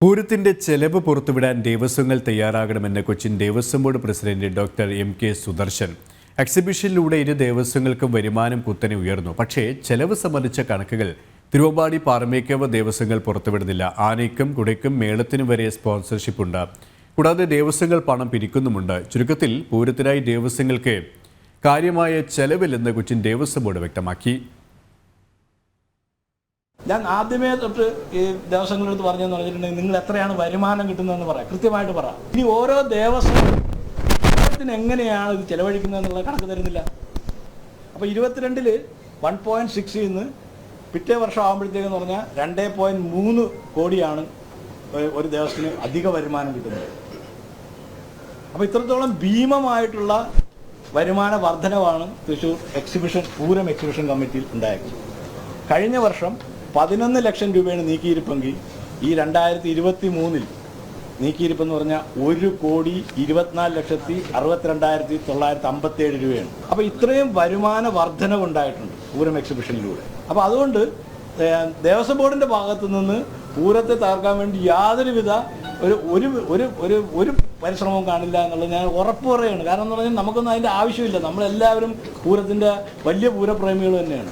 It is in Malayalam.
പൂരത്തിന്റെ ചെലവ് പുറത്തുവിടാൻ ദേവസ്വങ്ങൾ തയ്യാറാകണമെന്ന് Cochin Devaswom board president doctor M K. Sudarshan. എക്സിബിഷനിലൂടെ ഇരു ദേവസ്വങ്ങൾക്കും വരുമാനം കുത്തനെ ഉയർന്നു. പക്ഷേ ചെലവ് സംബന്ധിച്ച കണക്കുകൾ തിരുവമ്പാടി പാറമേക്കാവ് ദേവസ്വങ്ങൾ പുറത്തുവിടുന്നില്ല. ആനയ്ക്കും കുടയ്ക്കും മേളത്തിനും വരെ സ്പോൺസർഷിപ്പ് ഉണ്ട്. കൂടാതെ ദേവസ്വങ്ങൾ പണം പിരിക്കുന്നുമുണ്ട്. ചുരുക്കത്തിൽ പൂരത്തിനായി ദേവസ്വങ്ങൾക്ക് കാര്യമായ ചെലവില്ലെന്ന് കൊച്ചിൻ ദേവസ്വം ബോർഡ് വ്യക്തമാക്കി. ഞാൻ ആദ്യമേ തൊട്ട് ഈ ദേവസ്വങ്ങളെടുത്ത് പറഞ്ഞതെന്ന് പറഞ്ഞിട്ടുണ്ടെങ്കിൽ നിങ്ങൾ എത്രയാണ് വരുമാനം കിട്ടുന്നതെന്ന് പറയാം, കൃത്യമായിട്ട് പറ. ഇനി ഓരോ ദേവസ്വത്തിന് എങ്ങനെയാണ് ഇത് ചെലവഴിക്കുന്നതെന്നുള്ള കണക്ക് തരുന്നില്ല. അപ്പോൾ 22-ൽ 1.6 നിന്ന് പിറ്റേ വർഷം ആകുമ്പോഴത്തേക്കെന്ന് പറഞ്ഞാൽ 2.3 കോടിയാണ് ഒരു ദേവസ്വത്തിന് അധിക വരുമാനം കിട്ടുന്നത്. അപ്പോൾ ഇത്രത്തോളം ഭീമമായിട്ടുള്ള വരുമാന വർധനവാണ് തൃശ്ശൂർ പൂരം എക്സിബിഷൻ കമ്മിറ്റിയിൽ ഉണ്ടായത്. കഴിഞ്ഞ വർഷം 11 ലക്ഷം രൂപയാണ് നീക്കിയിരിപ്പെങ്കിൽ ഈ 2023-ൽ നീക്കിയിരിപ്പെന്ന് പറഞ്ഞാൽ 1,24,62,957 രൂപയാണ്. അപ്പോൾ ഇത്രയും വരുമാന വർധനവുണ്ടായിട്ടുണ്ട് പൂരം എക്സിബിഷനിലൂടെ. അപ്പോൾ അതുകൊണ്ട് ദേവസ്വം ബോർഡിൻ്റെ ഭാഗത്തു നിന്ന് പൂരത്തെ തകർക്കാൻ വേണ്ടി യാതൊരുവിധ ഒരു പരിശ്രമവും കാണില്ല എന്നുള്ളത് ഞാൻ ഉറപ്പ് പറയുകയാണ്. കാരണം എന്ന് പറഞ്ഞാൽ നമുക്കൊന്നും അതിൻ്റെ ആവശ്യമില്ല. നമ്മളെല്ലാവരും പൂരത്തിൻ്റെ വലിയ പൂരപ്രേമികൾ തന്നെയാണ്.